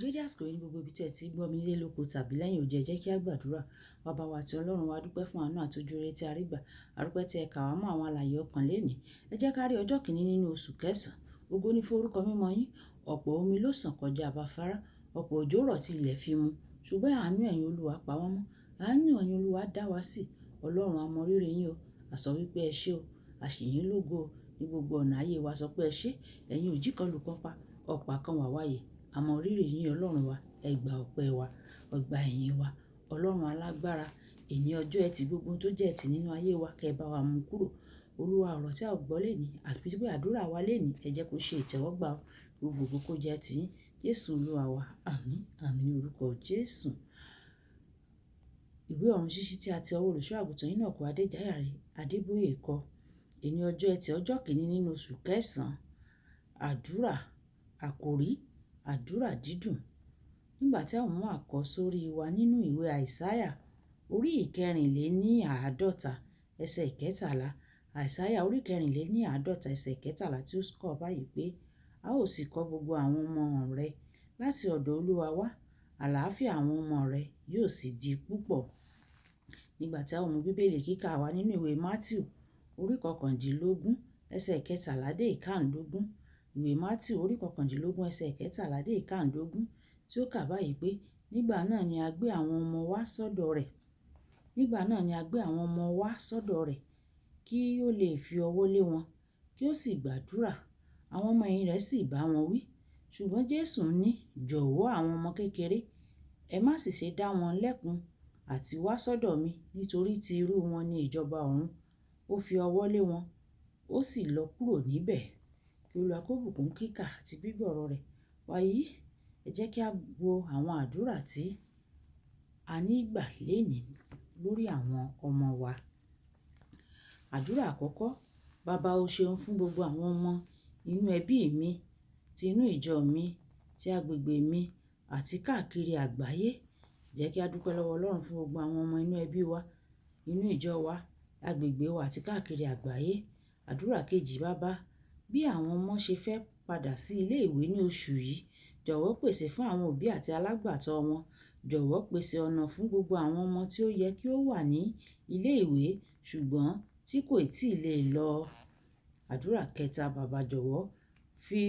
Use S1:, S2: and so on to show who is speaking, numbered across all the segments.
S1: dédé àsìkò yìí ní gbogbo ibi tí ẹ ti gbọ́ mi nílé lóko tàbí lẹ́yìn òde, ẹ jẹ́ kí a gbàdúrà. Bàbá wa àti Ọlọ́run wa, dúpẹ́ fún àánú àti ojú rere tí a rí gbà. A dúpẹ́ tí ẹ kà wá mọ́ àwọn alààyè ọkàn lénìí. Ẹ jẹ́ ká rí ọjọ́ kìíní nínú oṣù kẹsàn-án. Ògo ni fún orúkọ mímọ́ yín. Ọ̀pọ̀ omi ló sàn kọjá afárá, ọ̀pọ̀ òjò rọ̀ tí ilẹ̀ fi mu. Ṣùgbọ́n àánú ẹ̀yin Olúwa pa wá mọ́. Àánú ẹ̀yin Olúwa dá wa sí. Ọlọ́run a mọ rírì yín o. A sọ wípé ẹ ṣé o. A ṣì yín lógo o. Ní gbogbo ọ̀nà ayé wa sọ pé ẹ ṣé. Ẹ̀yin ò jí kan lù kan pa, ọ̀pá kan wà wáyé. A mọ rírì yín Ọlọ́run wa. Ẹ gba ọpẹ́ wa, ọgbà ẹ̀yìn wa. Ọlọ́run alágbára, èní ọjọ́ ẹtì gbogbo tó jẹ́ ẹtì nínú ayé wa, kẹ́ bá wa mú kúrò. Olúwa, ọ̀rọ̀ tí a gbọ́ lénìí àti pé àdúrà wa lénìí, ẹ jẹ́ kó ṣe ìtẹ́wọ́gbà gbogbo kó jẹ́ ti yín. Jésù Olúwa wa. Àmín, àmín ní orúkọ Jésù. Ìwé ọ̀run ṣíṣí tí a ti ọwọ́ olùṣọ́ àgùntàn Enoch Adeboye kọ. Èní ọjọ́ ẹtì ọjọ́ kìíní nínú oṣù kẹsàn-án. Àdúrà, àkòrí, àdúrà dídùn. Nígbà tí àwọn mú àkọ́sórí wa nínú ìwé Àìsáyà orí ìkẹrìnléníàádọ́ta ẹsẹ̀ ìkẹtàlá. Àìsáyà orí ìkẹrìnléníàádọ́ta ẹsẹ̀ ìkẹtàlá tí ó kọ báyìí pé, a ó sì kọ́ gbogbo àwọn ọmọ rẹ láti ọ̀dọ̀ Olúwa wá, àlàáfíà àwọn ọmọ rẹ yóò sì di púpọ̀. Nígbà tí àwọn mú bíbélì kíkà wa nínú ìwé Mátíù orí kọkàndínlógún ẹsẹ̀ ìkẹtàlá dé ìkáǹdógún. Ìwé Mátíù orí kọkàndínlógún ẹsẹ̀ ìkẹtàlá dé ìkáǹdógún tí ó kà báyìí pé, nígbà náà ni a gbé àwọn ọmọ wá sọ́dọ̀ rẹ̀. Nígbà náà ni a gbé àwọn ọmọ wá sọ́dọ̀ rẹ̀ kí ó lè fi ọwọ́ lé wọn, kí ó sì gbàdúrà. Àwọn ọmọ ẹ̀yìn rẹ̀ sì bá wọn wí. Ṣùgbọ́n Jésù ní, jọ̀wọ́ àwọn ọmọ kékeré, ẹ má sì ṣe dá wọn lẹ́kun àti wá sọ́dọ̀ mi, nítorí ti irú wọn ni ìjọba ọ̀run. Ó fi ọwọ́ lé wọn, ó sì lọ kúrò níbẹ̀. Kí Olúwa kó bùkún kíkà àti gbígbọ́ ọ̀rọ̀ rẹ̀. Wàyí, ẹ jẹ́ kí a wo àwọn àdúrà tí a ní gbà lénìí lórí àwọn ọmọ wa. Àdúrà àkọ́kọ́, Bàbá o ṣeun fún gbogbo àwọn ọmọ inú ẹbí mi, ti inú ìjọ mi, ti agbègbè mi àti káàkiri àgbáyé. Jẹ́ kí a dúpẹ́ lọ́wọ́ Ọlọ́run fún gbogbo àwọn ọmọ inú ẹbí wa, inú ìjọ wa, agbègbè wa àti káàkiri àgbáyé. Àdúrà kejì, Bàbá, bí àwọn ọmọ ṣe fẹ́ padà sí ilé ìwé ní oṣù yìí, jọ̀wọ́ pèsè fún àwọn òbí àti alágbàtọ́ wọn. Jọ̀wọ́ pèsè ọ̀nà fún gbogbo àwọn ọmọ tí ó yẹ kí ó wà ní ilé ìwé ṣùgbọ́n tí kò tíì lè lọ. Àdúrà kẹta, Bàbá jọ̀wọ́ fi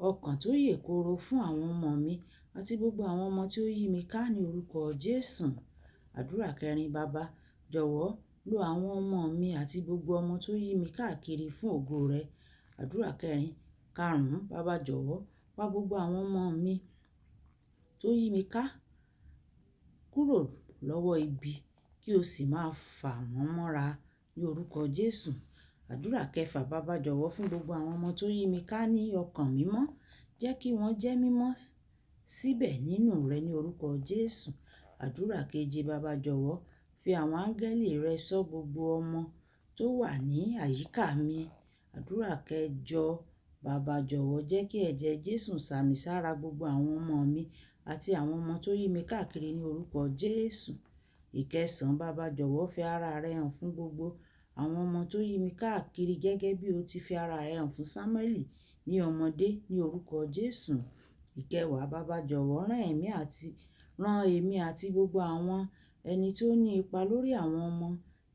S1: ọkàn tó yè kooro fún àwọn ọmọ mi àti gbogbo àwọn ọmọ tí ó yí mi ká ní orúkọ Jésù. Àdúrà kẹrin, Bàbá jọ̀wọ́ lo àwọn ọmọ mi àti gbogbo ọmọ tó yí mi káàkiri fún ògo rẹ. Àdúrà karùn-ún, Bàbá jọ̀wọ́ wá gbogbo àwọn ọmọ mi tó yí mi ká kúrò lọ́wọ́ ibi, kí o sì máa fà wọ́n mọ́ra ní orúkọ Jésù. Àdúrà kẹfà, Bàbá jọ̀wọ́ fún gbogbo àwọn ọmọ tó yí mi ká ní ọkàn mímọ́. Jẹ́ kí wọ́n jẹ́ mímọ́ síbẹ̀ nínú rẹ ní orúkọ Jésù. Àdúrà keje, Bàbá jọ̀wọ́ fi àwọn áńgẹ́lì rẹ ṣọ́ gbogbo ọmọ tó wà ní àyíká mi. Àdúrà kẹjọ, Bàbá jọ̀wọ́ jẹ́ kí ẹ̀jẹ̀ Jésù sàmì sára gbogbo àwọn ọmọ mi àti àwọn ọmọ tó yí mi káàkiri ní orúkọ Jésù. Ìkẹsàn-án, Bàbá jọ̀wọ́ fi ara rẹ hàn fún gbogbo àwọn ọmọ tó yí mi káàkiri gẹ́gẹ́ bí o ti fi ara rẹ hàn fún Sámúẹ́lì ní ọmọdé ní orúkọ Jésù. Ìkẹwàá, Bàbá jọ̀wọ́ rán èmi àti gbogbo àwọn ẹni tó ní ipa lórí àwọn ọmọ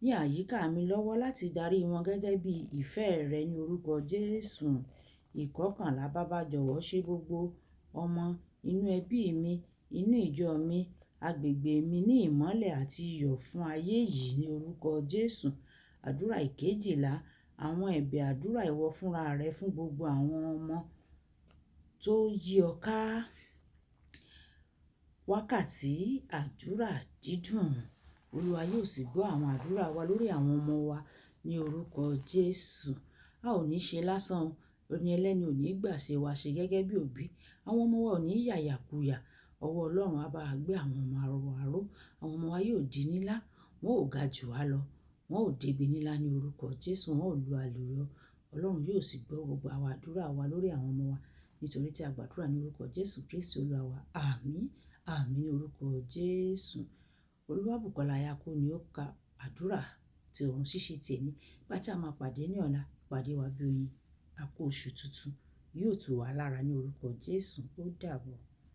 S1: ní àyíká mi lọ́wọ́ láti darí wọn gẹ́gẹ́ bí ìfẹ́ rẹ ní orúkọ Jésù. Ìkọkànlá, Bàbá jọ̀wọ́ ṣe gbogbo ọmọ inú ẹbí mi, inú ìjọ mi, agbègbè mi ní ìmọ́lẹ̀ àti iyọ̀ fún ayé yìí ní orúkọ Jésù. Àdúrà ìkejìlá, àwọn ẹ̀bẹ̀ àdúrà ìwọ fúnra rẹ fún gbogbo àwọn ọmọ tó yí ọ ká. Wákàtí àdúrà dídùn. Olúwa yóò sì gbọ́ àwọn àdúrà wa lórí àwọn ọmọ wa ní orúkọ Jésù. A ò ní ṣe lásán o. Oní ẹlẹ́ni ò ní gbà ṣe wa ṣe gẹ́gẹ́ bí òbí. Àwọn ọmọ wa ò ní yàyàkuyà. Ọwọ́ Ọlọ́run á bá gbé àwọn ọmọ wa ró. Àwọn ọmọ wa yóò di nílá. Wọn ò ga jù wá lọ. Wọn ò débi nílá ní orúkọ Jésù. Wọn ò lu àlùyọ. Ọlọ́run yóò sì gbọ́ gbogbo àwọn àdúrà wa lórí àwọn ọmọ wa nítorí tí a gbàdúrà ní orúkọ Jésù Kristi Olúwa wa. Àmín, àmín ní orúkọ Jésù. Olúwabùkọ́lá Ayako ni ó ka àdúrà tí ọ̀run ṣíṣí tèmi. Bá tí a máa pàdé ní ọ̀la, pàdé wa bí oyin. A kú oṣù tuntun. Yóò tù wá lára ní orúkọ Jésù. Ó dàbọ̀.